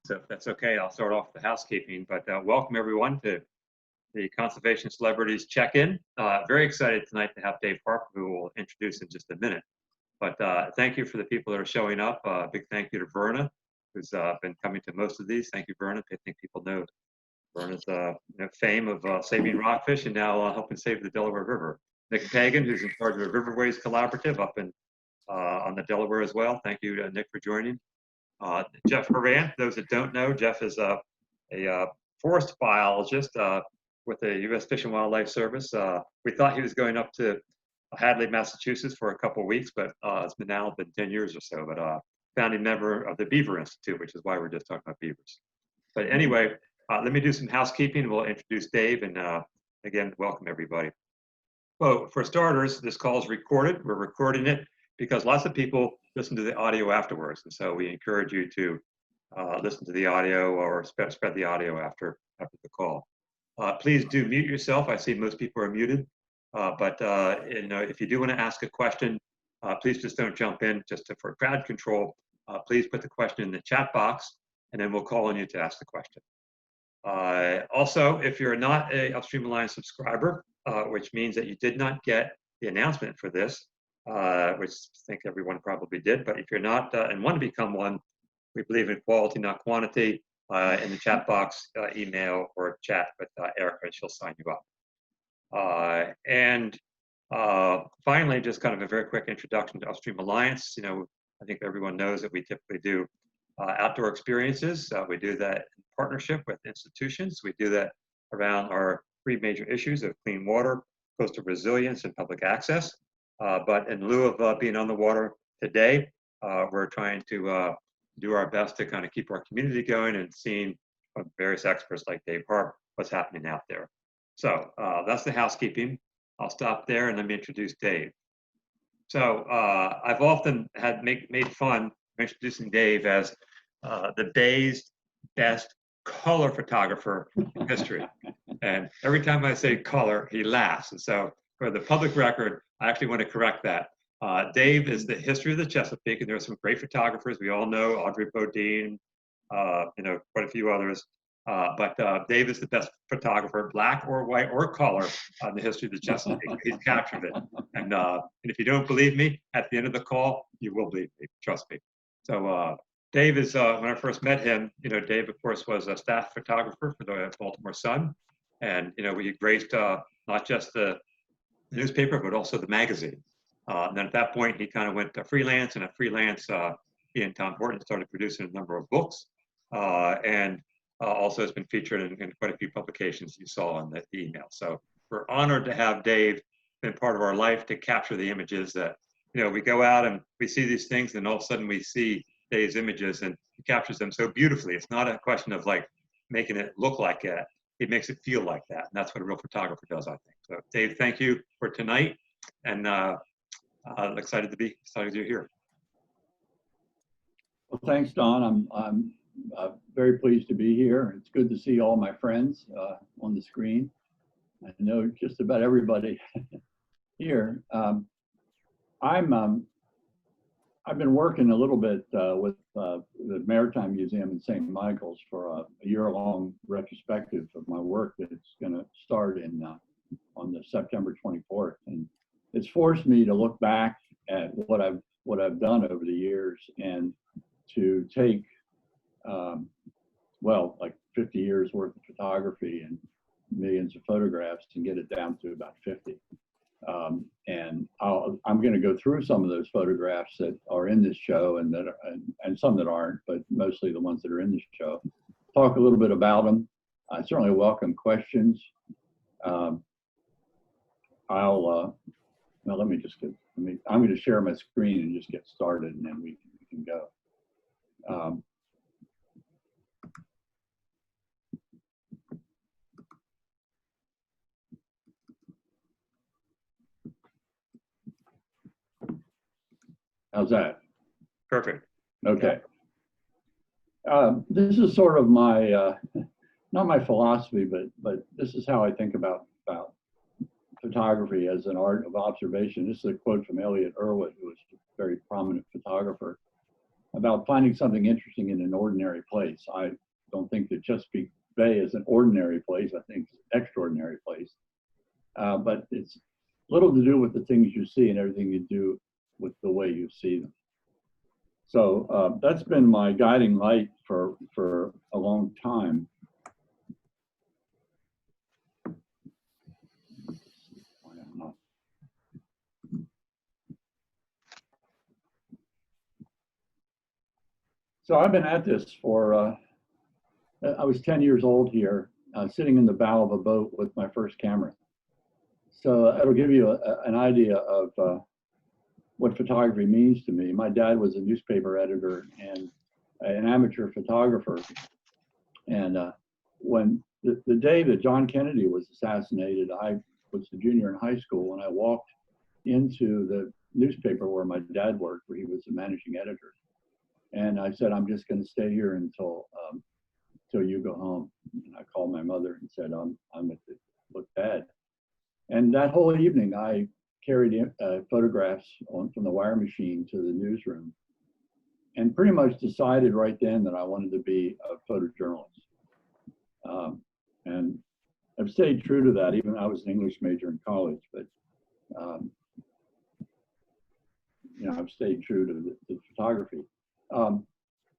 So if that's okay, I'll start off with the housekeeping, but welcome everyone to the Conservation Celebrities Check-In. Very excited tonight to have Dave Harp, who we'll introduce in just a minute. But thank you for the people that are showing up. Big thank you to Verna, who's been coming to most of these. Thank you, Verna. I think people know Verna's fame of saving rockfish and now helping save the Delaware River. Nick Pagan, who's in charge of the Riverways Collaborative up in on the Delaware as well. Thank you, Nick, for joining. Jeff Horan, those that don't know, Jeff is a forest biologist with the U.S. Fish and Wildlife Service. We thought he was going up to Hadley, Massachusetts for a couple of weeks, but it's been 10 years or so, but founding member of the Beaver Institute, which is why we're just talking about beavers. But anyway, let me do some housekeeping. We'll introduce Dave, and again, welcome everybody. Well, for starters, this call is recorded. We're recording it because lots of people listen to the audio afterwards. And so we encourage you to listen to the audio or spread the audio after the call. Please do mute yourself. I see most people are muted. But if you do want to ask a question, please just don't jump in for crowd control. Please put the question in the chat box, and then we'll call on you to ask the question. Also, if you're not a Upstream Alliance subscriber, which means that you did not get the announcement for this, which I think everyone probably did, but if you're not and want to become one, we believe in quality, not quantity. In the chat box, email or chat with Erica, and she'll sign you up. And finally, just kind of a very quick introduction to Upstream Alliance. I think everyone knows that we typically do outdoor experiences. We do that in partnership with institutions. We do that around our three major issues of clean water, coastal resilience, and public access. But in lieu of being on the water today, we're trying to do our best to kind of keep our community going and seeing from various experts like Dave Harp what's happening out there. So that's the housekeeping. I'll stop there and let me introduce Dave. So I've often made fun of introducing Dave as the Bay's best color photographer in history. And every time I say color, he laughs. And so for the public record, I actually want to correct that. Dave is the history of the Chesapeake, and there are some great photographers we all know, Audrey Bodine, quite a few others. But Dave is the best photographer, black or white or color, in the history of the Chesapeake. He's captured it. And if you don't believe me, at the end of the call, you will believe me, trust me. So Dave is, when I first met him, Dave, of course, was a staff photographer for the Baltimore Sun. And, we graced not just the newspaper, but also the magazine. And then at that point, he kind of went to freelance, and at freelance, he and Tom Horton started producing a number of books, and also has been featured in quite a few publications you saw in the email. So we're honored to have Dave been part of our life to capture the images that, we go out and we see these things, and all of a sudden we see Dave's images, and he captures them so beautifully. It's not a question of like making it look like it. He makes it feel like that, and that's what a real photographer does, I think. So Dave, thank you for tonight, and I'm excited you're here. Well, thanks, Don. I'm very pleased to be here. It's good to see all my friends on the screen. I know just about everybody here. I've been working a little bit with the Maritime Museum in St. Michael's for a year-long retrospective of my work that's going to start on the September 24th, and it's forced me to look back at what I've done over the years and to take like 50 years worth of photography and millions of photographs and get it down to about 50. And I'm going to go through some of those photographs that are in this show and some that aren't, but mostly the ones that are in this show. Talk a little bit about them. I certainly welcome questions. Now let me just I'm going to share my screen and just get started, and then we can go. How's that? Perfect. Okay. This is sort of my, not my philosophy, but this is how I think about photography as an art of observation. This is a quote from Elliot Erwitt, who was a very prominent photographer. about finding something interesting in an ordinary place. I don't think that Chesapeake Bay is an ordinary place. I think it's an extraordinary place. But it's little to do with the things you see and everything you do with the way you see them. So that's been my guiding light for a long time. So I've been at this for, I was 10 years old here, sitting in the bow of a boat with my first camera. So it'll give you an idea of what photography means to me. My dad was a newspaper editor and an amateur photographer. And when the day that John Kennedy was assassinated, I was a junior in high school, and I walked into the newspaper where my dad worked, where he was the managing editor. And I said, I'm just going to stay here until you go home. And I called my mother and said, I'm with Dad. And that whole evening, I carried photographs from the wire machine to the newsroom, and pretty much decided right then that I wanted to be a photojournalist. And I've stayed true to that, even though I was an English major in college. But you know, I've stayed true to the photography.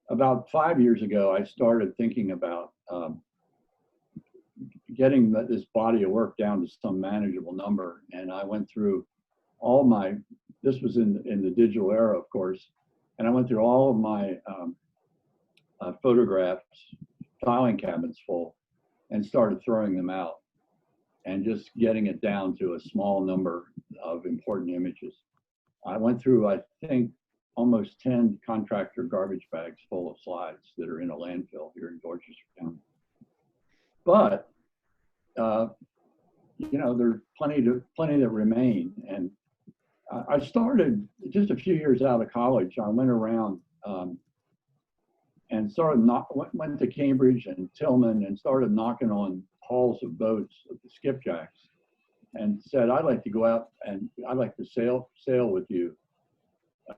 About 5 years ago, I started thinking about getting this body of work down to some manageable number. And I went through all my, this was in the digital era, of course, and I went through all of my photographs, filing cabinets full, and started throwing them out and just getting it down to a small number of important images. I went through, I think, almost 10 contractor garbage bags full of slides that are in a landfill here in Dorchester County. But you know, there's plenty that remain. And I started just a few years out of college. I went around and went to Cambridge and Tillman and started knocking on hulls of boats of the skipjacks and said, I'd like to go out and I'd like to sail with you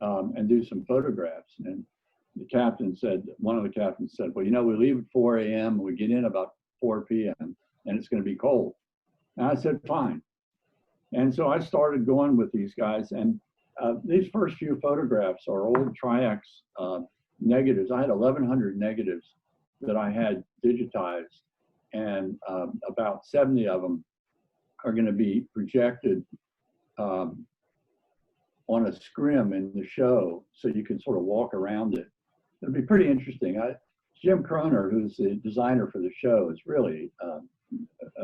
and do some photographs. And the captain said, one of the captains said, well, you know, we leave at 4 a.m. and we get in about 4 p.m. and it's going to be cold. And I said, fine. And so I started going with these guys. And these first few photographs are old Tri-X negatives. I had 1,100 negatives that I had digitized, and about 70 of them are going to be projected on a scrim in the show, so you can sort of walk around it. It'll be pretty interesting. Jim Croner, who's the designer for the show, is really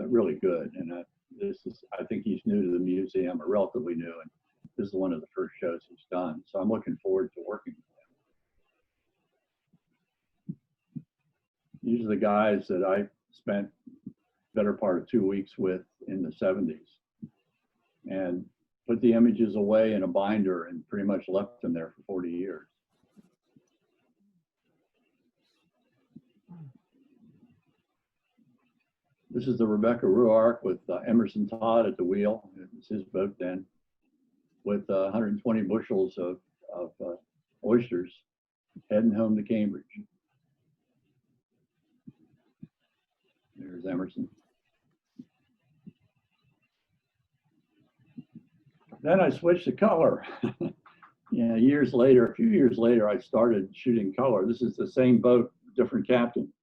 really good. And I think he's new to the museum, or relatively new, and this is one of the first shows he's done. So I'm looking forward to working with him. These are the guys that I spent the better part of 2 weeks with in the 70s, and put the images away in a binder and pretty much left them there for 40 years. This is the Rebecca Ruark with Emerson Todd at the wheel. It was his boat then, with 120 bushels of oysters heading home to Cambridge. There's Emerson. Then I switched to color. Yeah, a few years later, I started shooting color. This is the same boat, different captain.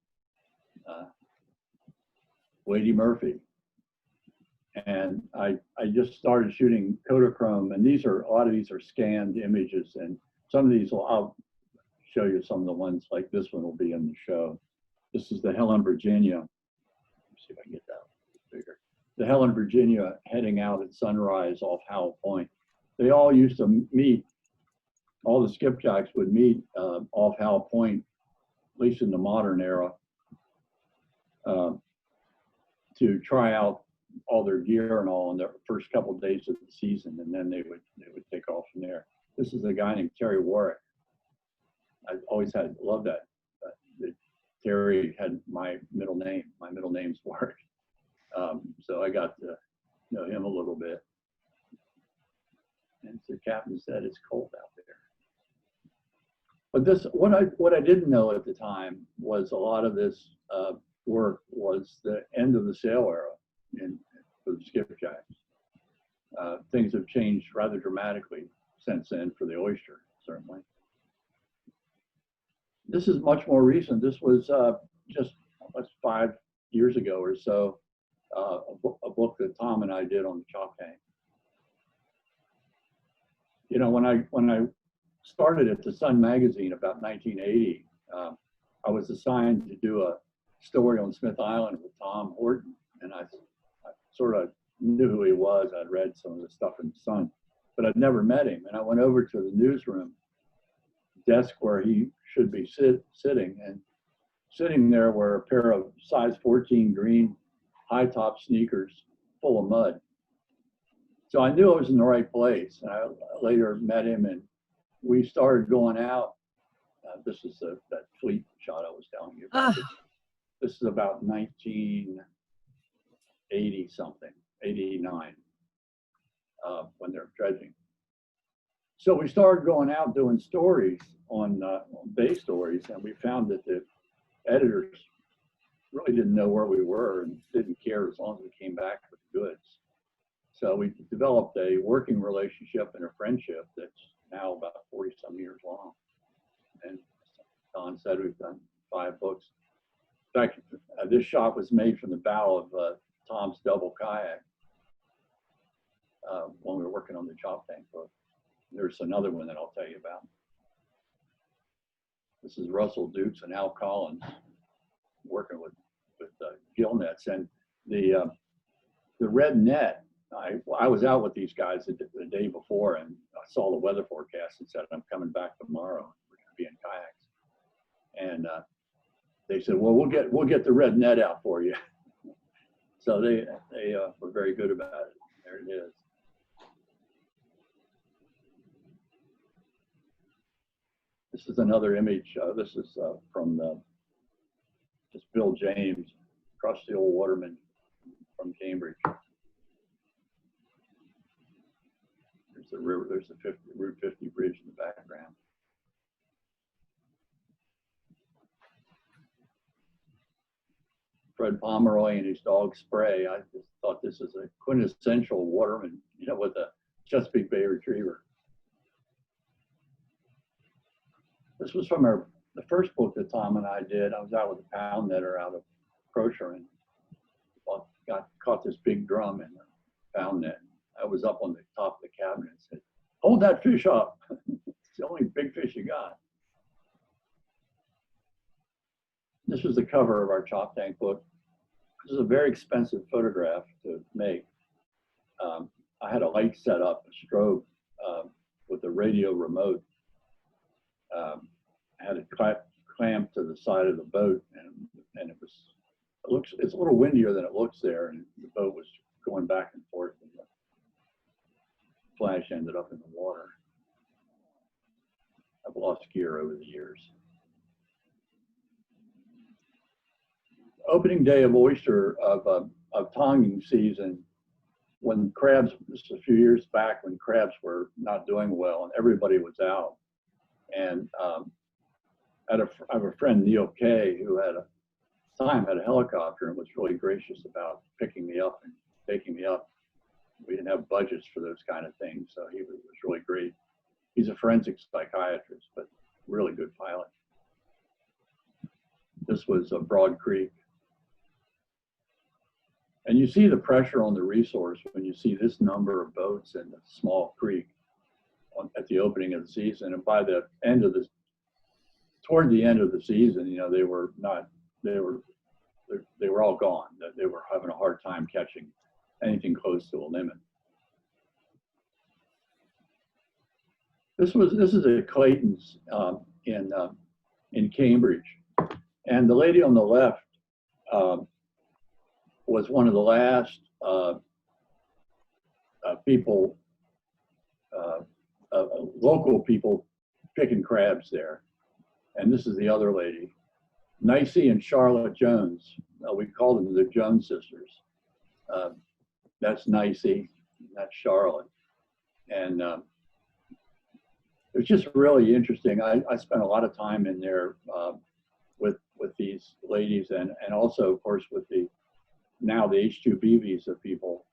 Wadey Murphy. And I just started shooting Kodachrome, and a lot of these are scanned images, and some of these I'll show you some of the ones, like this one will be in the show. This is the Helen, Virginia. Let's see if I can get that bigger. The Helen, Virginia heading out at sunrise off Howell Point. They all used to meet, all the skipjacks would meet off Howell Point, at least in the modern era, to try out all their gear and all in the first couple of days of the season, and then they would take off from there. This is a guy named Terry Warwick. I always loved that. Terry had my middle name. My middle name's Warwick. So I got to know him a little bit. And the captain said it's cold out there. But this, what I didn't know at the time was a lot of this work was the end of the sail era for the skipjacks. Things have changed rather dramatically since then for the oyster, certainly. This is much more recent. This was just 5 years ago or so, a book that Tom and I did on the chop tank. You know, when I started at the Sun magazine about 1980, I was assigned to do a story on Smith Island with Tom Horton, and I sort of knew who he was. I'd read some of the stuff in the Sun, but I'd never met him. And I went over to the newsroom desk where he should be sitting, and sitting there were a pair of size 14 green high top sneakers full of mud. So I knew I was in the right place. And I later met him, and we started going out. This is that fleet shot I was telling you about. This is about 1980 something, 89, when they're dredging. So we started going out doing stories on bay stories, and we found that the editors really didn't know where we were and didn't care as long as we came back with goods. So we developed a working relationship and a friendship that's now about 40 some years long. And Don said we've done 5 books. In fact, this shot was made from the bow of Tom's double kayak when we were working on the chop tank book. There's another one that I'll tell you about. This is Russell Dukes and Al Collins working with gill nets, and the red net. I was out with these guys the day before, and I saw the weather forecast and said, "I'm coming back tomorrow. We're going to be in kayaks." And they said, "Well, we'll get the red net out for you." So they were very good about it. There it is. This is another image. This is from just Bill James, crusty old waterman from Cambridge. There's the river. There's the Route 50 bridge in the background. Fred Pomeroy and his dog Spray. I just thought this is a quintessential waterman, you know, with a Chesapeake Bay retriever. This was from the first book that Tom and I did. I was out with a pound netter out of Croner and caught this big drum in the pound net. I was up on the top of the cabinet and said, "Hold that fish up." It's the only big fish you got. This was the cover of our chop tank book. This is a very expensive photograph to make. I had a light set up, a strobe with a radio remote. I had it clamped to the side of the boat, and it's a little windier than it looks there, and the boat was going back and forth, and the flash ended up in the water. I've lost gear over the years. Opening day of oyster of tonging season, when crabs, this is a few years back when crabs were not doing well and everybody was out. And I have a friend, Neil Kay, who had a helicopter and was really gracious about picking me up and taking me up. We didn't have budgets for those kind of things, so he was really great. He's a forensic psychiatrist, but really good pilot. This was Broad Creek. And you see the pressure on the resource when you see this number of boats in the small creek at the opening of the season. And by the end of toward the end of the season, you know, they were all gone. They were having a hard time catching anything close to a limit. This is at Clayton's in Cambridge, and the lady on the left was one of the last people, local people picking crabs there. And this is the other lady, Nicey and Charlotte Jones. We call them the Jones sisters. That's Nicey, that's Charlotte. And it's just really interesting. I spent a lot of time in there with these ladies, and also, of course, with the H-2B visa people,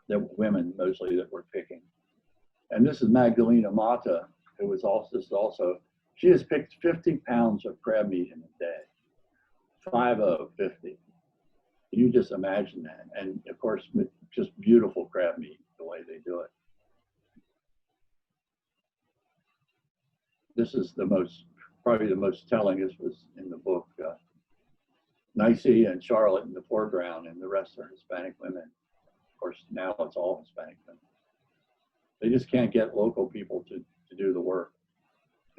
that women mostly that we're picking. And this is Magdalena Mata, who was also, she has picked 50 pounds of crab meat in a day. 50. Can you just imagine that? And of course, just beautiful crab meat, the way they do it. This is probably the most telling. This was in the book. Nicey and Charlotte in the foreground, and the rest are Hispanic women. Of course, now it's all Hispanic women. They just can't get local people to do the work.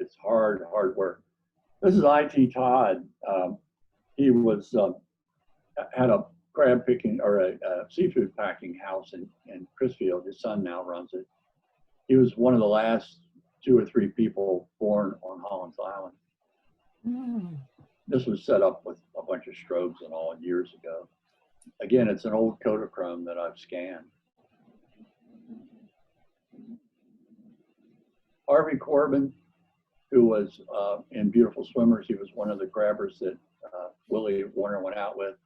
It's hard work. This is I.T. Todd. He was had a crab picking or a seafood packing house in Crisfield. His son now runs it. He was one of the last 2 or 3 people born on Holland's Island. This was set up with a bunch of strobes and all years ago. Again, it's an old Kodachrome that I've scanned. Harvey Corbin, who was in Beautiful Swimmers, he was one of the crabbers that Willie Warner went out with.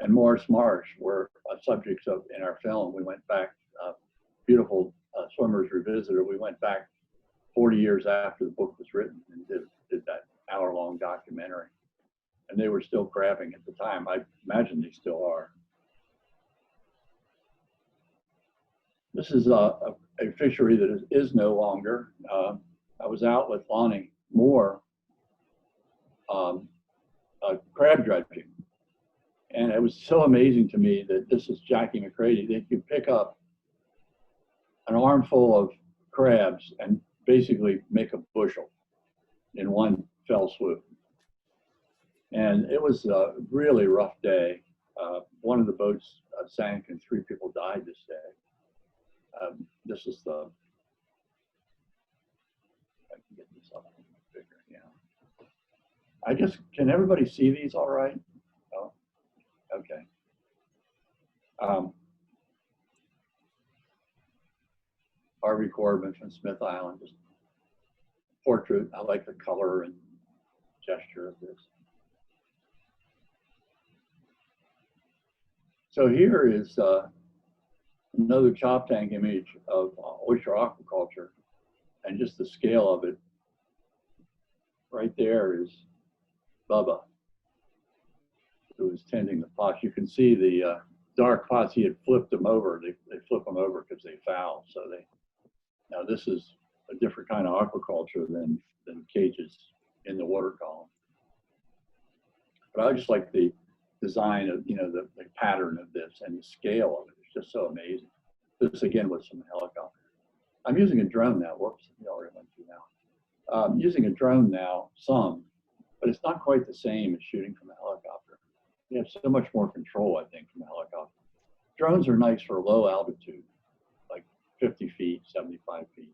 And Morris Marsh were subjects of in our film. We went back, Beautiful Swimmers Revisited. We went back 40 years after the book was written and did that hour-long documentary. And they were still crabbing at the time. I imagine they still are. This is a fishery that is no longer. I was out with Lonnie Moore crab dredging. And it was so amazing to me that this is Jackie McCready. They could pick up an armful of crabs and basically make a bushel in one fell swoop. And it was a really rough day. One of the boats sank and 3 people died this day. This is the, I can get this up bigger, yeah. I guess, can everybody see these all right? Oh, okay. Harvey Corbin from Smith Island, just portrait. I like the color and gesture of this. So here is another chop tank image of oyster aquaculture, and just the scale of it. Right there is Bubba, who was tending the pots. You can see the dark pots. He had flipped them over. They flip them over because they foul. So now this is a different kind of aquaculture than cages in the water column. But I just like the design of, the pattern of this and the scale of it. It's just so amazing. This again was from a helicopter. I'm using a drone now. Whoops, we already went through now. I'm using a drone now, but it's not quite the same as shooting from a helicopter. You have so much more control, I think, from a helicopter. Drones are nice for low altitude, like 50 feet, 75 feet.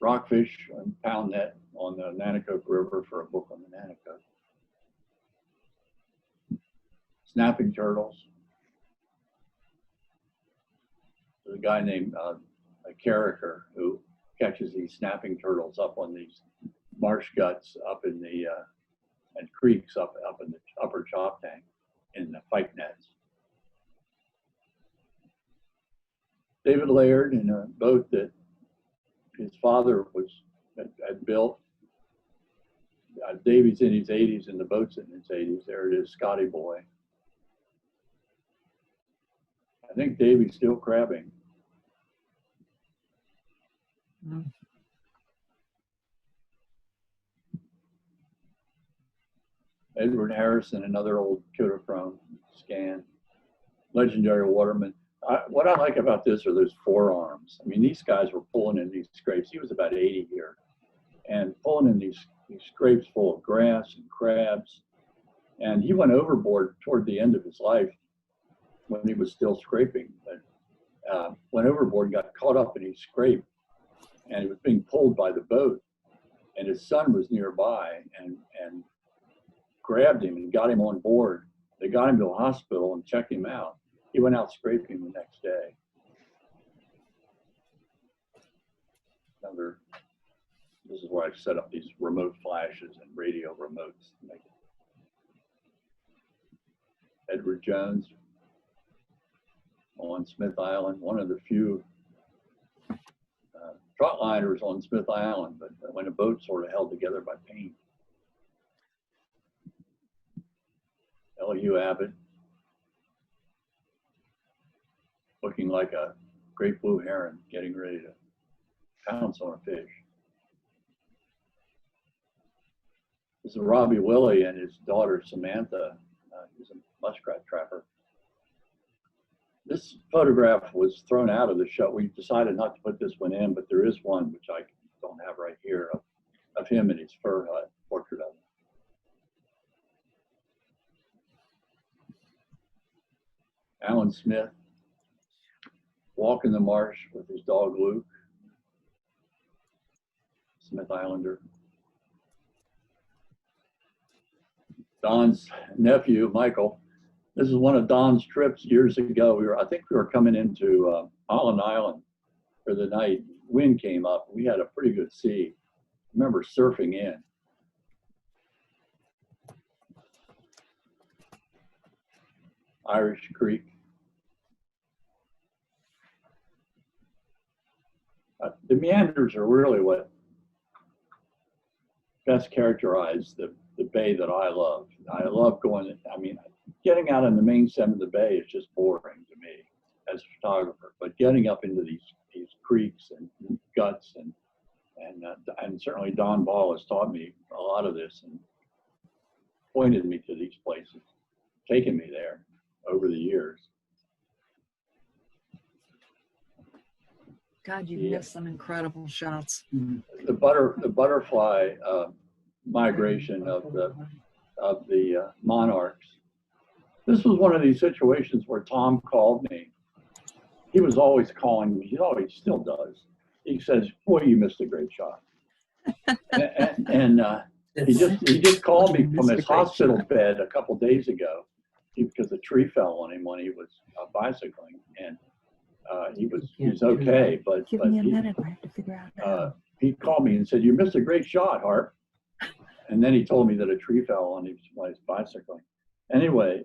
Rockfish and pound net on the Nanticoke River for a book on the Nanticoke. Snapping turtles. There's a guy named Carricker who catches these snapping turtles up on these marsh guts up in the and creeks up in the upper chop tank in the pike nets. David Laird in a boat that his father had built. Davy's in his 80s and the boat's in its 80s. There it is, Scotty Boy. I think Davy's still crabbing. Mm. Edward Harrison, another old Kodachrome scan. Legendary waterman. What I like about this are those forearms. I mean, these guys were pulling in these scrapes. He was about 80 here, and pulling in these scrapes full of grass and crabs. And he went overboard toward the end of his life when he was still scraping. But went overboard and got caught up in his scrape, and he was being pulled by the boat. And his son was nearby and grabbed him and got him on board. They got him to a hospital and checked him out. He went out scraping the next day. This is where I set up these remote flashes and radio remotes to make it. Edward Jones on Smith Island, one of the few trot liners on Smith Island, but when a boat sort of held together by paint. Elihu Abbott, looking like a great blue heron getting ready to pounce on a fish. This is Robbie Willie and his daughter Samantha. He's a muskrat trapper. This photograph was thrown out of the show. We decided not to put this one in, but there is one which I don't have right here of him in his fur hut, portrait of him. Alan Smith, walking the marsh with his dog Luke, Smith Islander. Don's nephew, Michael. This is one of Don's trips years ago. I think we were coming into Holland Island for the night. Wind came up. We had a pretty good sea. I remember surfing in. Irish Creek. The meanders are really what best characterize the bay that I love. I love going, I mean, getting out in the main stem of the bay is just boring to me as a photographer, but getting up into these creeks and guts and certainly Don Ball has taught me a lot of this and pointed me to these places, taken me there over the years. God, you missed some incredible shots. The butterfly migration of the monarchs. This was one of these situations where Tom called me. He was always calling me. He always still does. He says, "Boy, you missed a great shot." and he just called me from his hospital bed a couple days ago because a tree fell on him when he was bicycling, and he's okay. But give me a minute. I have to figure out. He called me and said, "You missed a great shot, Harp." And then he told me that a tree fell on him while he was bicycling. Anyway,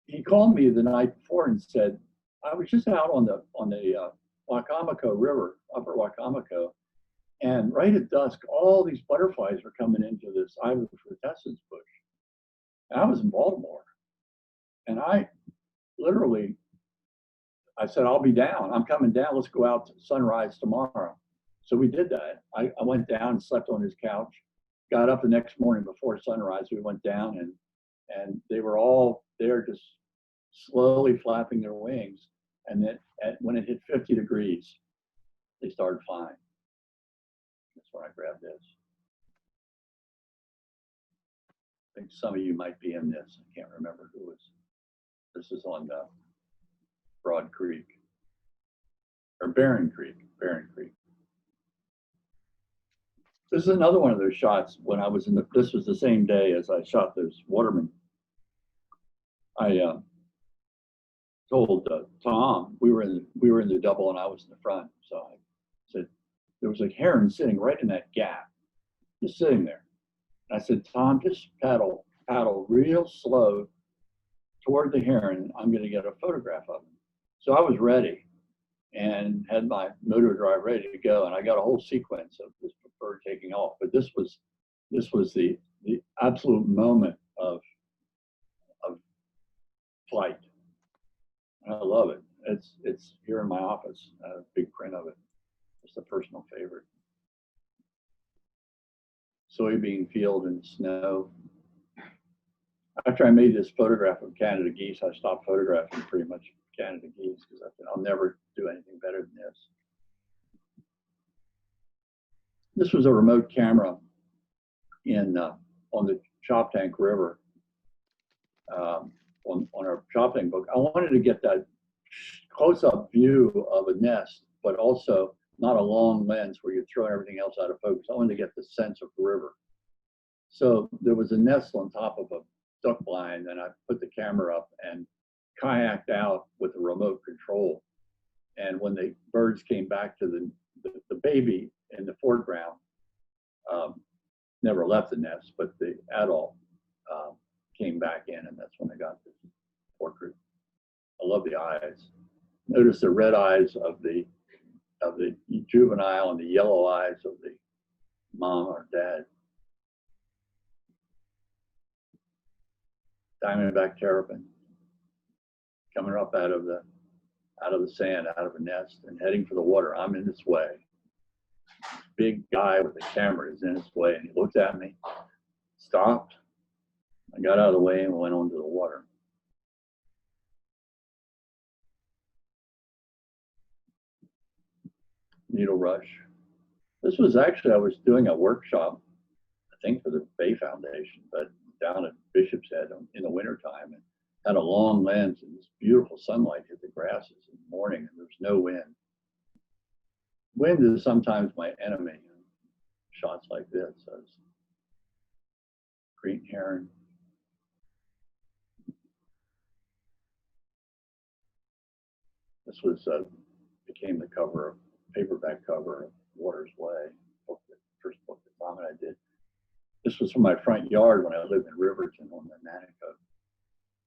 he called me the night before and said, I was just out on the Wacomico River, Upper Wacomico, and right at dusk, all these butterflies were coming into this Ivorfrutescens bush. And I was in Baltimore. And I said, I'll be down. I'm coming down. Let's go out to sunrise tomorrow. So we did that. I went down and slept on his couch. Got up the next morning before sunrise. We went down and they were all there just slowly flapping their wings. And then when it hit 50 degrees, they started flying. That's when I grabbed this. I think some of you might be in this. I can't remember who was. This is on Broad Creek or Barron Creek. This is another one of those shots when I was this was the same day as I shot those watermen. I told Tom, we were in the double and I was in the front. So I said, there was a heron sitting right in that gap, just sitting there. And I said, Tom, just paddle real slow toward the heron. I'm going to get a photograph of him. So I was ready and had my motor drive ready to go. And I got a whole sequence of this bird taking off. But this was the absolute moment of flight. I love it. It's here in my office, a big print of it. It's a personal favorite. Soybean field in the snow. After I made this photograph of Canada geese, I stopped photographing pretty much Canada geese because I said, I'll never do anything better than this. This was a remote camera on the Choptank River, on our Choptank book. I wanted to get that close-up view of a nest, but also not a long lens where you're throwing everything else out of focus. I wanted to get the sense of the river. So there was a nest on top of a duck blind, and I put the camera up and kayaked out with a remote control. And when the birds came back to the baby in the foreground never left the nest, but the adult came back in, and that's when I got this portrait. I love the eyes. Notice the red eyes of the juvenile and the yellow eyes of the mom or dad. Diamondback terrapin coming up out of the sand, out of a nest, and heading for the water. I'm in his way. Big guy with a camera is in his way, and he looked at me, stopped. I got out of the way and went onto the water. Needle rush. This was actually, I was doing a workshop, I think for the Bay Foundation, but down at Bishop's Head in the wintertime, and had a long lens, and this beautiful sunlight hit the grasses in the morning, and there was no wind. Wind is sometimes my enemy. Shots like this, as green heron. This was became the cover, paperback cover of Water's Way, first book that Tom and I did. This was from my front yard when I lived in Riverton on the Nanticoke.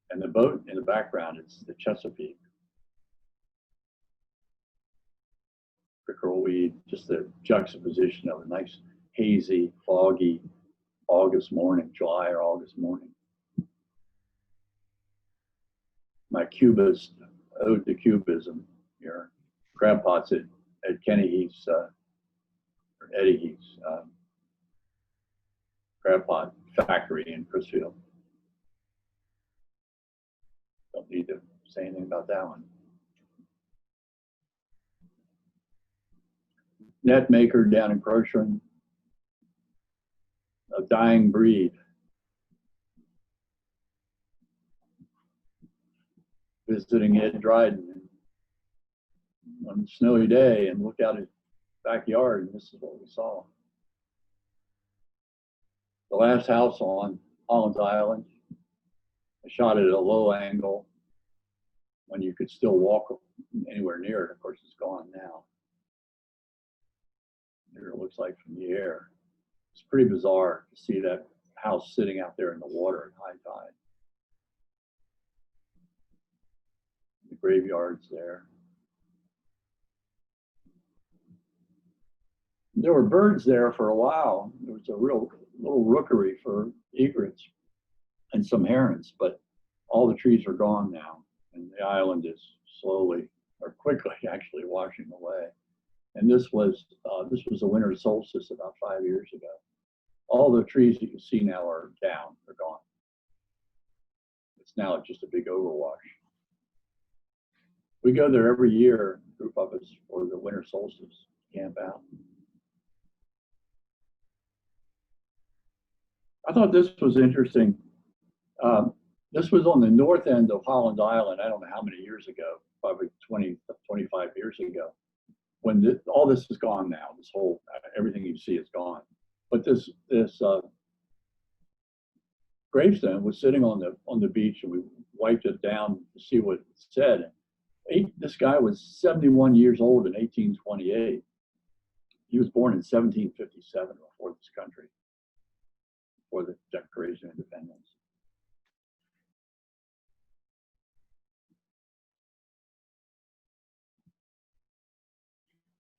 And the boat in the background, it's the Chesapeake. Pickerelweed, just the juxtaposition of a nice, hazy, foggy August morning, July or August morning. My Cubist ode to cubism here. Crab pots at Kenny Heath's, or Eddie Heath's crab pot factory in Chrisfield. Don't need to say anything about that one. Net maker down in Croner, a dying breed. Visiting Ed Dryden on a snowy day and looked out his backyard, and this is what we saw. The last house on Holland's Island. I shot it at a low angle when you could still walk anywhere near it. Of course, it's gone now. Here it looks like from the air. It's pretty bizarre to see that house sitting out there in the water at high tide. The graveyard's there. There were birds there for a while. There was a real little rookery for egrets and some herons, but all the trees are gone now, and the island is slowly, or quickly actually, washing away. And this was the winter solstice about 5 years ago. All the trees that you see now are down, they're gone. It's now just a big overwash. We go there every year, a group of us, for the winter solstice, camp out. I thought this was interesting. This was on the north end of Holland Island, I don't know how many years ago, probably 20, 25 years ago, when all this is gone now. This whole, everything you see is gone. But this gravestone was sitting on the beach, and we wiped it down to see what it said. This guy was 71 years old in 1828. He was born in 1757, before this country, before the Declaration of Independence.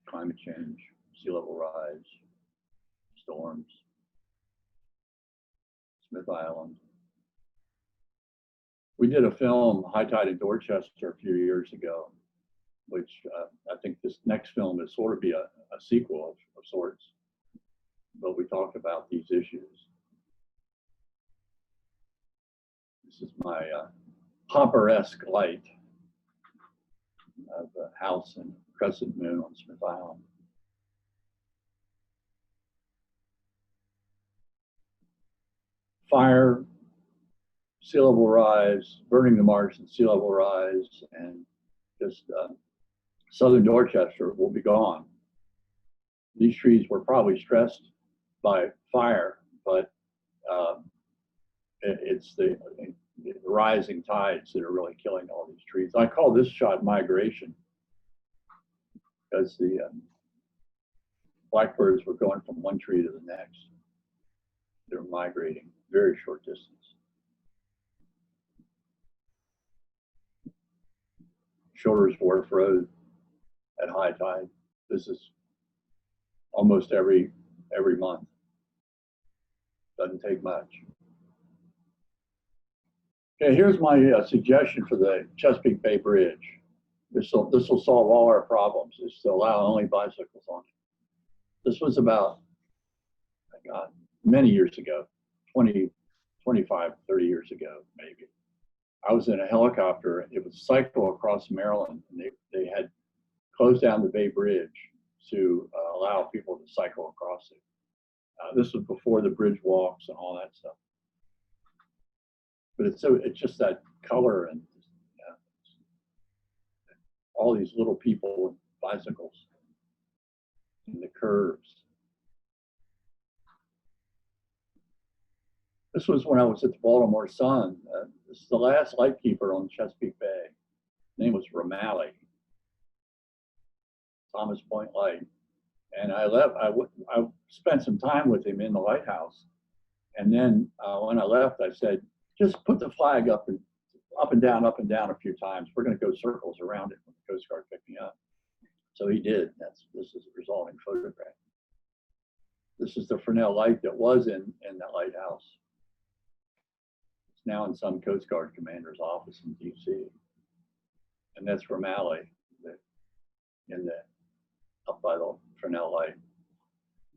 Climate change, sea level rise, storms, Smith Island. We did a film, High Tide in Dorchester, a few years ago, which I think this next film is sort of be a sequel of sorts. But we talked about these issues. This is my Hopper-esque light of a house and crescent moon on Smith Island. Fire, sea level rise, burning the marsh and sea level rise, and just southern Dorchester will be gone. These trees were probably stressed by fire, but it's the rising tides that are really killing all these trees. I call this shot migration, because Blackbirds were going from one tree to the next. They were migrating very short distance. Shoulders Wharf Road at high tide. This is almost every month. Doesn't take much. Okay, here's my suggestion for the Chesapeake Bay Bridge. This will solve all our problems, is to allow only bicycles on it. This was about, my God, many years ago, 20, 25, 30 years ago, maybe. I was in a helicopter. It was cycle across Maryland, and they had closed down the Bay Bridge to allow people to cycle across it. This was before the bridge walks and all that stuff. But it's just that color and all these little people with bicycles and the curves. This was when I was at the Baltimore Sun. This is the last lightkeeper on Chesapeake Bay. His name was Romali, Thomas Point Light. And I left. I spent some time with him in the lighthouse. And then when I left, I said, just put the flag up and down a few times. We're going to go circles around it when the Coast Guard picked me up. So he did. This is a resulting photograph. This is the Fresnel light that was in that lighthouse. It's now in some Coast Guard commander's office in DC. And that's Romali up by the Fresnel light.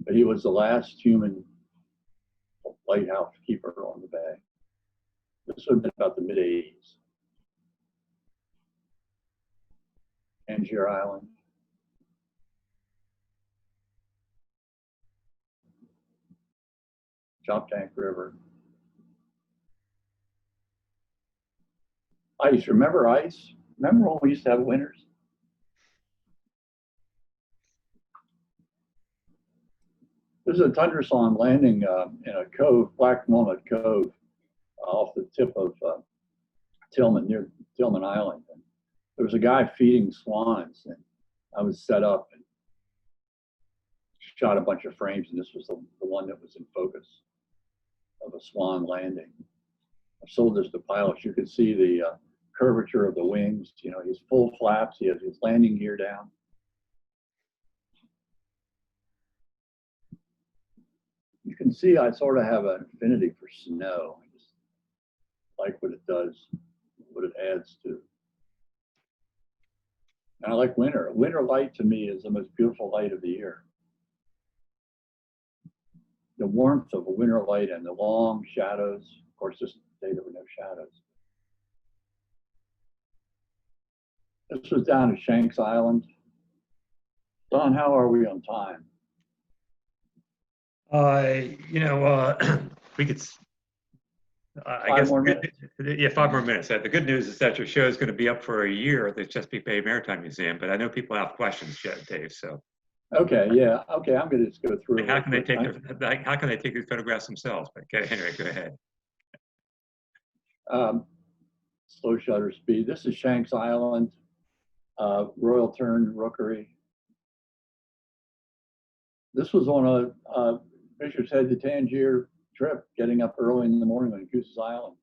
But he was the last human lighthouse keeper on the bay. This would have been about the mid-80s. Tangier Island. Choptank River. Ice, remember ice? Remember when we used to have winters? There's a tundra-swan landing in a cove, Black Walnut Cove, off the tip of Tillman, near Tillman Island. And there was a guy feeding swans, and I was set up and shot a bunch of frames, and this was the one that was in focus of a swan landing. I sold this to pilots. You could see the curvature of the wings. You know, his full flaps. He has his landing gear down. You can see I sort of have an affinity for snow. I just like what it does, what it adds to. And I like winter. Winter light to me is the most beautiful light of the year. The warmth of a winter light and the long shadows. Of course, this day there were no shadows. This was down at Shanks Island. Don, how are we on time? We could, I 5 guess, more minutes. Yeah, 5 more minutes. The good news is that your show is going to be up for a year at the Chesapeake Bay Maritime Museum, but I know people have questions, Dave, so. Okay, yeah, okay, I'm going to just go through. How can they take these photographs themselves? But anyway, go ahead. Slow shutter speed. This is Shanks Island, Royal Tern Rookery. This was on a Fisher's Head to Tangier trip, getting up early in the morning on Goose's Island.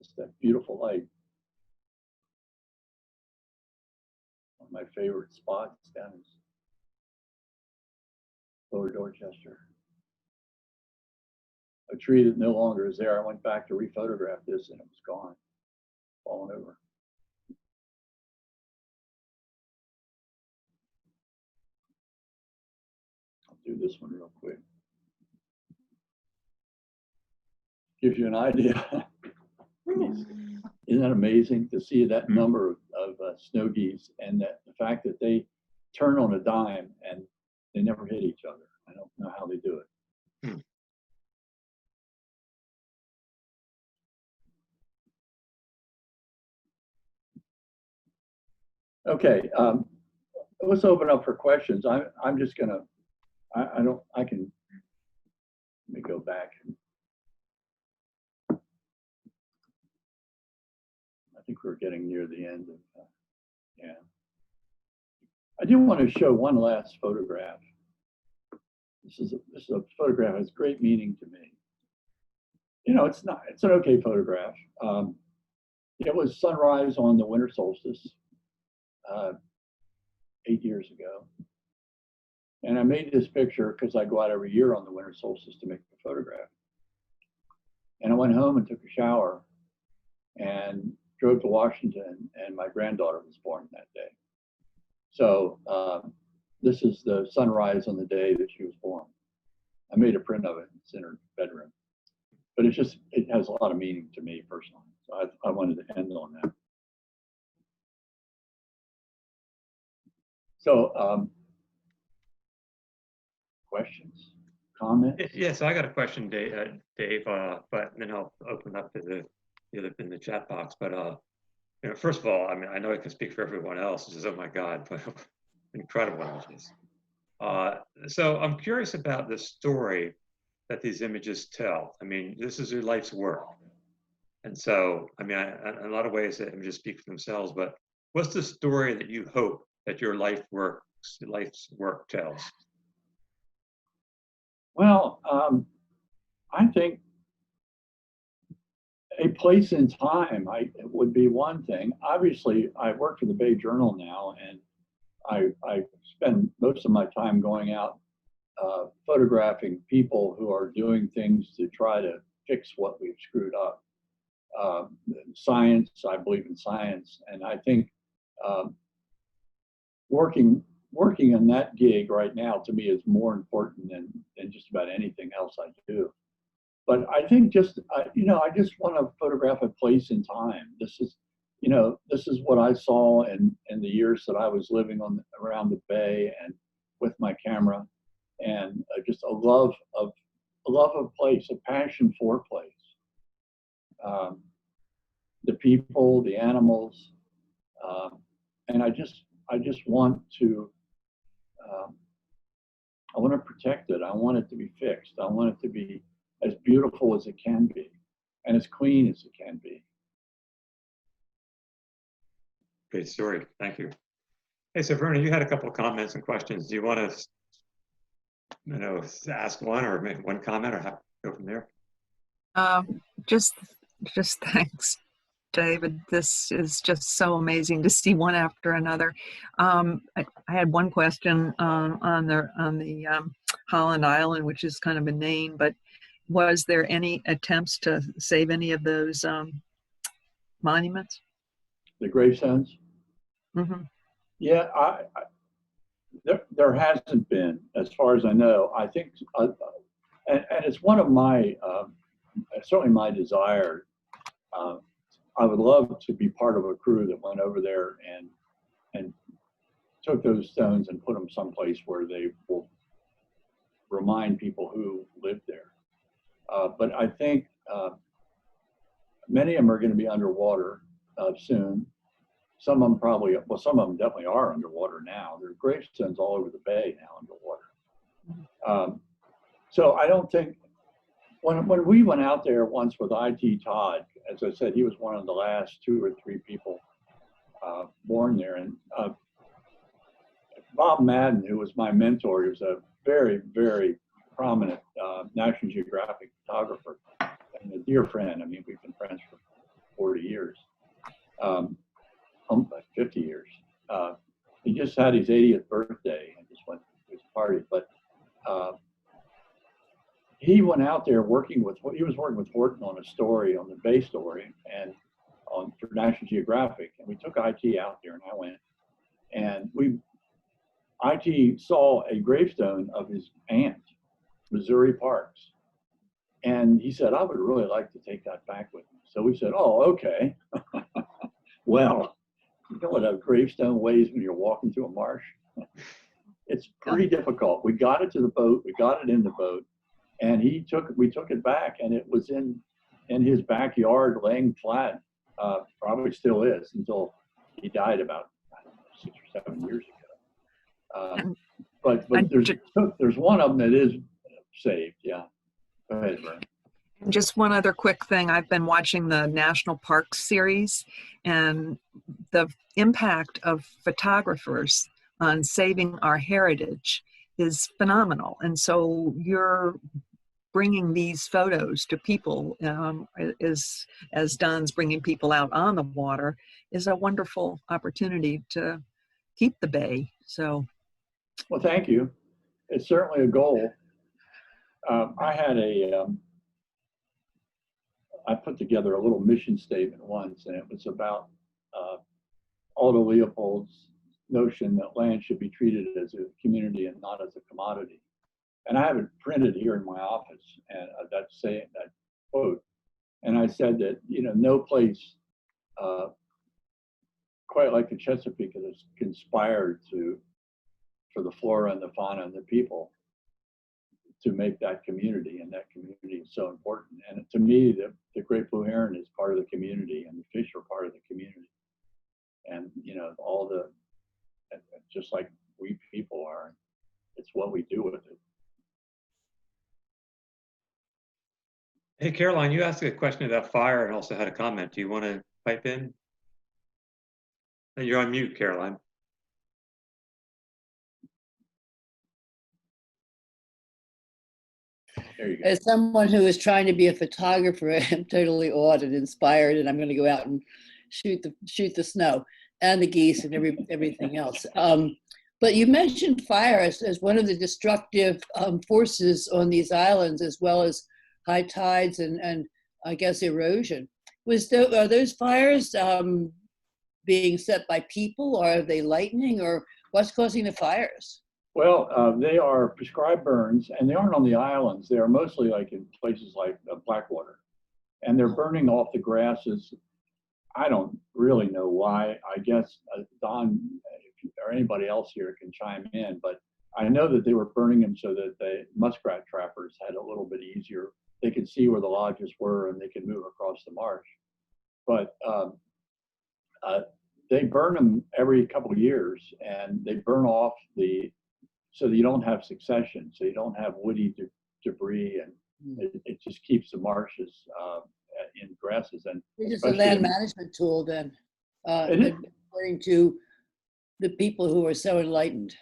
Just that beautiful light. One of my favorite spots down in Lower Dorchester. A tree that no longer is there. I went back to rephotograph this and it was gone, fallen over. Do this one real quick. Gives you an idea. Isn't that amazing to see that number of snow geese, and that the fact that they turn on a dime and they never hit each other. I don't know how they do it. Okay, let's open up for questions. I'm just gonna. I can, let me go back. I think we're getting near the end of, yeah. I do want to show one last photograph. This is a photograph that has great meaning to me. You know, it's an okay photograph. It was sunrise on the winter solstice 8 years ago. And I made this picture because I go out every year on the winter solstice to make the photograph. And I went home and took a shower and drove to Washington, and my granddaughter was born that day. So this is the sunrise on the day that she was born. I made a print of it. It's in her bedroom. But it has a lot of meaning to me personally. So I wanted to end on that. So questions, comments? Yes, I got a question, Dave, but then I'll open up to the other in the chat box. But you know, first of all, I mean, I know I can speak for everyone else. It's just, oh my God, but incredible images. So I'm curious about the story that these images tell. I mean, this is your life's work. And so, I mean, in a lot of ways, the images speak for themselves, but what's the story that you hope that your life's work tells? Well, I think a place in time would be one thing. Obviously, I work for the Bay Journal now, and I spend most of my time going out photographing people who are doing things to try to fix what we've screwed up. Science, I believe in science, and I think working in that gig right now to me is more important than just about anything else I do. But I think I just want to photograph a place in time. This is what I saw in the years that I was living around the Bay and with my camera, and just a love of place, a passion for place. The people, the animals, and I just want to I want to protect it. I want it to be fixed. I want it to be as beautiful as it can be and as clean as it can be. Great story. Thank you. Hey, so Verna, you had a couple of comments and questions. Do you want to, ask one or make one comment or go from there? Just thanks, David. This is just so amazing to see one after another. I had one question on the Holland Island, which is kind of a name, but was there any attempts to save any of those monuments? The gravestones? Mm-hmm. Yeah, there hasn't been, as far as I know. I think, and it's one of my, certainly my desire. I would love to be part of a crew that went over there and took those stones and put them someplace where they will remind people who lived there. But I think many of them are going to be underwater soon. Some of them some of them definitely are underwater now. There are gravestones all over the bay now underwater. So I don't think, when we went out there once with IT Todd, as I said, he was one of the last 2 or 3 people born there. And Bob Madden, who was my mentor, he was a very, very prominent National Geographic photographer and a dear friend. I mean, we've been friends for 40 years, 50 years. He just had his 80th birthday and just went to his party. But he went out there working with Horton on a story, on the Bay story, and for National Geographic. And we took IT out there, and I went, and IT saw a gravestone of his aunt, Missouri Parks. And he said, I would really like to take that back with me. So we said, oh, okay. Well, you know what a gravestone weighs when you're walking through a marsh? It's pretty difficult. We got it to the boat, we got it in the boat, and we took it back, and it was in his backyard laying flat, probably still is, until he died about, I don't know, 6 or 7 years ago. But there's one of them that is saved, yeah. Go ahead, Vern. Just one other quick thing. I've been watching the National Parks series, and the impact of photographers on saving our heritage is phenomenal. And so you're bringing these photos to people, as Don's bringing people out on the water, is a wonderful opportunity to keep the bay. So, well, thank you. It's certainly a goal. I put together a little mission statement once, and it was about Aldo Leopold's notion that land should be treated as a community and not as a commodity. And I have it printed here in my office, and that quote. And I said that, you know, no place quite like the Chesapeake has conspired for the flora and the fauna and the people to make that community, and that community is so important. And to me, the great blue heron is part of the community, and the fish are part of the community. And, you know, just like we people are, it's what we do with it. Hey, Caroline, you asked a question about fire and also had a comment. Do you want to pipe in? You're on mute, Caroline. There you go. As someone who is trying to be a photographer, I'm totally awed and inspired, and I'm going to go out and shoot the snow and the geese and everything else. But you mentioned fire as one of the destructive forces on these islands, as well as high tides and I guess erosion. Are those fires being set by people, or are they lightning, or what's causing the fires? Well, they are prescribed burns, and they aren't on the islands. They are mostly like in places like Blackwater, and they're burning off the grasses. I don't really know why. I guess Don or anybody else here can chime in, but I know that they were burning them so that the muskrat trappers had a little bit easier. They could see where the lodges were, and they could move across the marsh. But they burn them every couple of years, and they burn off so that you don't have succession, so you don't have woody debris, and it just keeps the marshes in grasses. And it's just a land management tool then, according to the people who are so enlightened.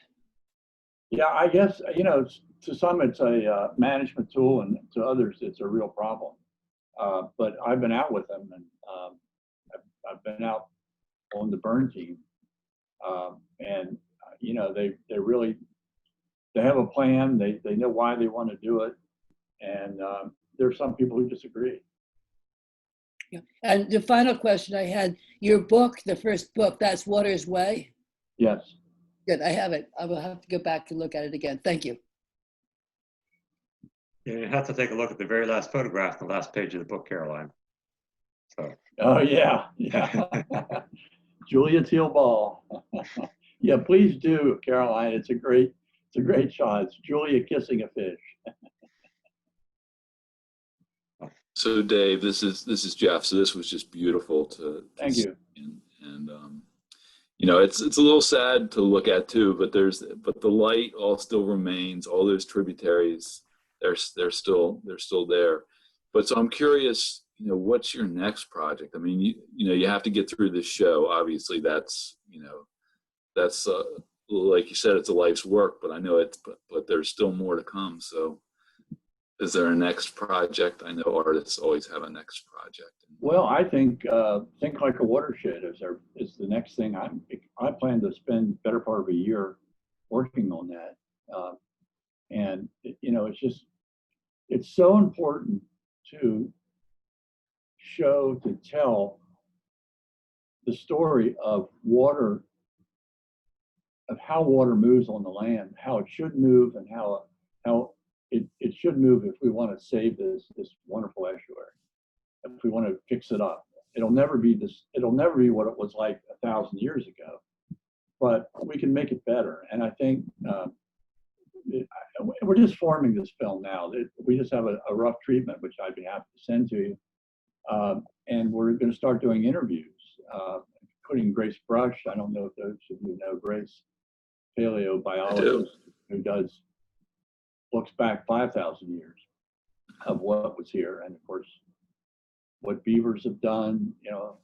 Yeah, I guess, you know, to some it's a management tool, and to others it's a real problem. But I've been out with them, and I've been out on the burn team, and you know, they have a plan. They know why they want to do it, and there are some people who disagree. Yeah. And the final question I had, your book, the first book, that's Water's Way? Yes. Good, I have it. I will have to go back and look at it again. Thank you. Yeah, you have to take a look at the very last photograph, the last page of the book, Caroline. So. Oh yeah, yeah. Julia Teal Ball. Yeah, please do, Caroline. It's a great shot. It's Julia kissing a fish. So Dave, this is Jeff. So this was just beautiful to Thank you. And you know, it's a little sad to look at too, but the light all still remains. All those tributaries, they're still there. But so I'm curious, you know, what's your next project? I mean, you know, you have to get through this show. Obviously, that's like you said, it's a life's work. But I know but there's still more to come. So, is there a next project? I know artists always have a next project. Well, I think Like a Watershed is the next thing. I plan to spend the better part of a year working on that, and you know, it's so important to tell the story of water, of how water moves on the land, how it should move, and how it should move if we want to save this wonderful estuary. If we want to fix it up, it'll never be what it was like 1,000 years ago, but we can make it better. And I think we're just forming this film now. We just have a rough treatment, which I'd be happy to send to you. And we're going to start doing interviews, including Grace Brush. I don't know if those of you know Grace, paleobiologist who looks back 5,000 years of what was here, and of course what beavers have done, you know,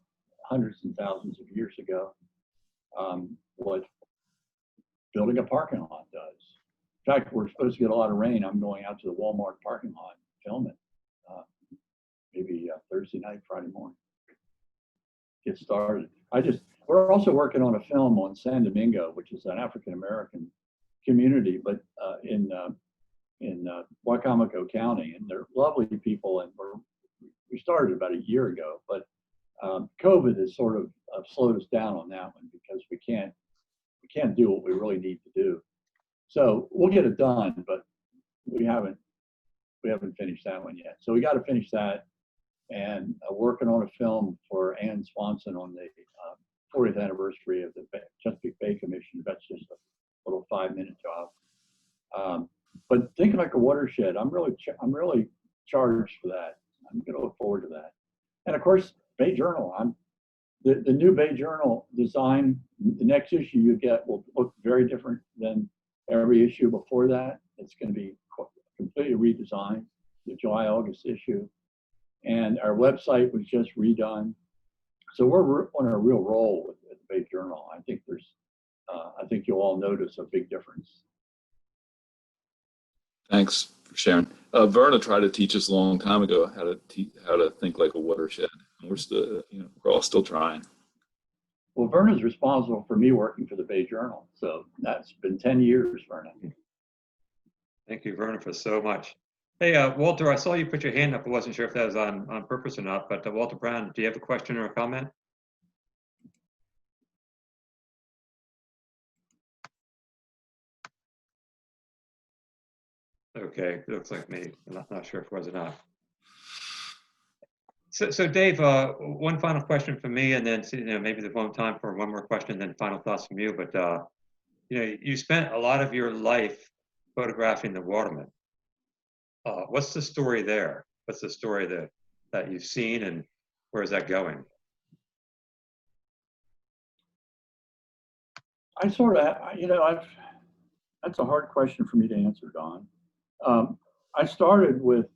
hundreds and thousands of years ago, what building a parking lot does. In fact, we're supposed to get a lot of rain. I'm going out to the Walmart parking lot and film it. Maybe Thursday night, Friday morning. Get started. We're also working on a film on San Domingo, which is an African-American community, but in Wicomico County, and they're lovely people, and we started about a year ago, but COVID has sort of slowed us down on that one because we can't do what we really need to do. So we'll get it done, but we haven't finished that one yet. So we got to finish that, and working on a film for Ann Swanson on the 40th anniversary of the Chesapeake Bay Commission. That's just a little 5-minute job. But Think Like a Watershed, I'm really charged for that. I'm going to look forward to that. And of course, Bay Journal. The new Bay Journal design. The next issue you get will look very different than every issue before that. It's going to be completely redesigned. The July-August issue, and our website was just redone. So we're on a real roll with the Bay Journal. I think you'll all notice a big difference. Thanks for sharing. Verna tried to teach us a long time ago how to think like a watershed. And we're all still trying. Well, Verna's responsible for me working for the Bay Journal. So that's been 10 years, Verna. Thank you, Verna, for so much. Hey, Walter, I saw you put your hand up. I wasn't sure if that was on purpose or not, but Walter Brown, do you have a question or a comment? Okay, it looks like me. I'm not sure if it was or not. So Dave, one final question from me, and then maybe there's one time for one more question, then final thoughts from you. But you spent a lot of your life photographing the watermen. What's the story there? What's the story that you've seen, and where is that going? That's a hard question for me to answer, Don. I started with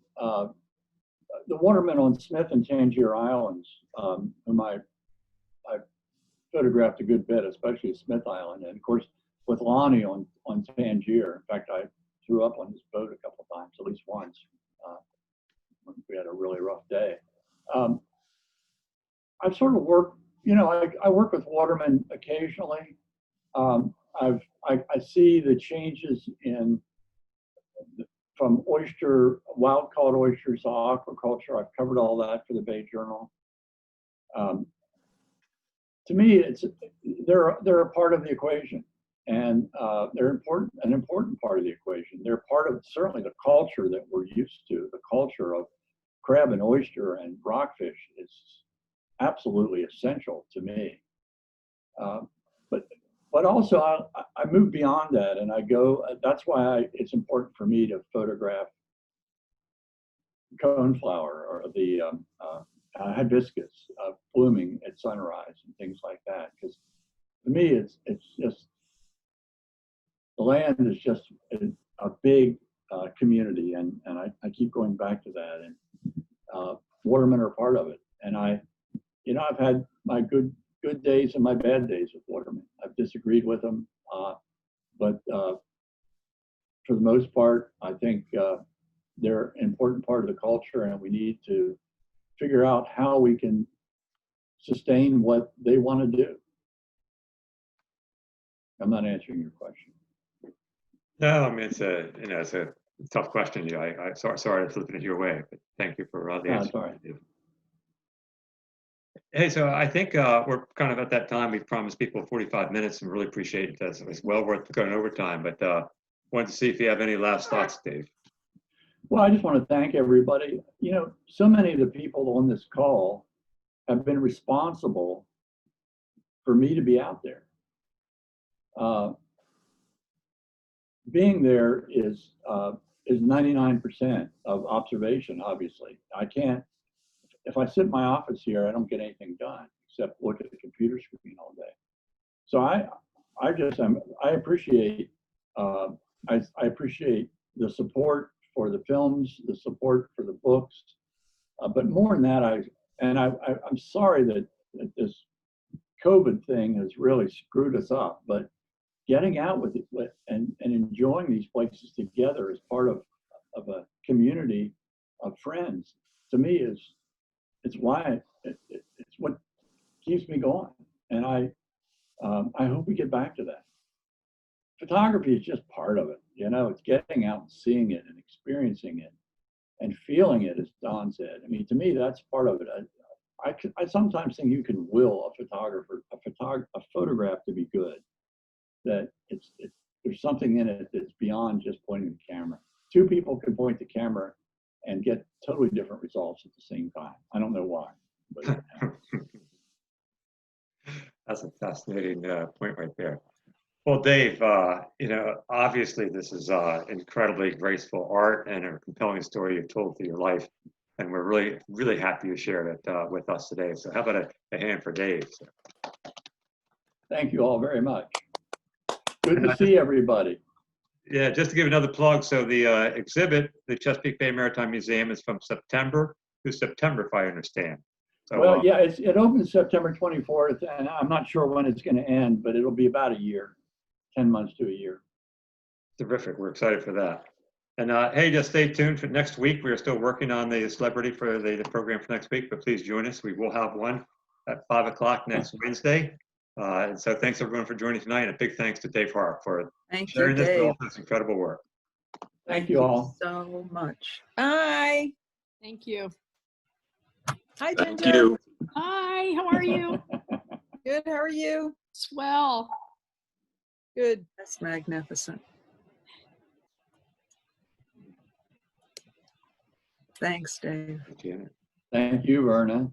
the watermen on Smith and Tangier Islands, whom I photographed a good bit, especially Smith Island, and of course with Lonnie on Tangier. In fact, I threw up on his boat a couple of times, at least once, when we had a really rough day. I've sort of worked, I work with watermen occasionally. I see the changes from wild caught oysters to aquaculture. I've covered all that for the Bay Journal. To me, they're a part of the equation, and they're an important part of the equation. They're part of certainly the culture that we're used to. The culture of crab and oyster and rockfish is absolutely essential to me. But also I move beyond that, and I go. That's why it's important for me to photograph coneflower or the hibiscus blooming at sunrise and things like that. Because to me, it's just the land is just a big community, and I keep going back to that. And watermen are part of it. And I've had my good days and my bad days with watermen. I've disagreed with them, but for the most part, I think they're an important part of the culture, and we need to figure out how we can sustain what they want to do. I'm not answering your question. No, I mean it's a tough question. I sorry to flip it your way, but thank you for the answer. Sorry. Hey, so I think we're kind of at that time. We've promised people 45 minutes, and really appreciate it. It's well worth going overtime. But wanted to see if you have any last thoughts, Dave. Well, I just want to thank everybody. So many of the people on this call have been responsible for me to be out there. Being there is 99% of observation. Obviously, I can't. If I sit in my office here, I don't get anything done except look at the computer screen all day. So I appreciate I appreciate the support for the films, the support for the books, but more than that, I'm sorry that this COVID thing has really screwed us up. But getting out with it and enjoying these places together as part of a community of friends, to me it's why it's what keeps me going. And I hope we get back to that. Photography is just part of it. You know, it's getting out and seeing it and experiencing it and feeling it, as Don said. I mean, to me, that's part of it. I sometimes think you can will a photograph to be good. That there's something in it that's beyond just pointing the camera. Two people can point the camera and get totally different results at the same time. I don't know why, but it happens. That's a fascinating point right there. Well, Dave, you know, obviously this is incredibly graceful art and a compelling story you've told through your life, and we're really, really happy you shared it with us today. So how about a hand for Dave? Thank you all very much. Good to see everybody. Yeah, just to give another plug, so the exhibit, the Chesapeake Bay Maritime Museum, is from September to September, if I understand. So, Well, yeah, it opens September 24th, and I'm not sure when it's going to end, but it'll be about a year, 10 months to a year. Terrific. We're excited for that. And hey, just stay tuned for next week. We're still working on the celebrity for the program for next week, but please join us. We will have one at 5 o'clock next Wednesday. And so thanks everyone for joining tonight. And a big thanks to Dave Harp for sharing this with all this incredible work. Thank you all so much. Bye. Thank you. Hi, Thank Ginger. you. Hi, how are you? Good. How are you? Swell. Good. That's magnificent. Thanks, Dave. Janet. Thank you, Verna.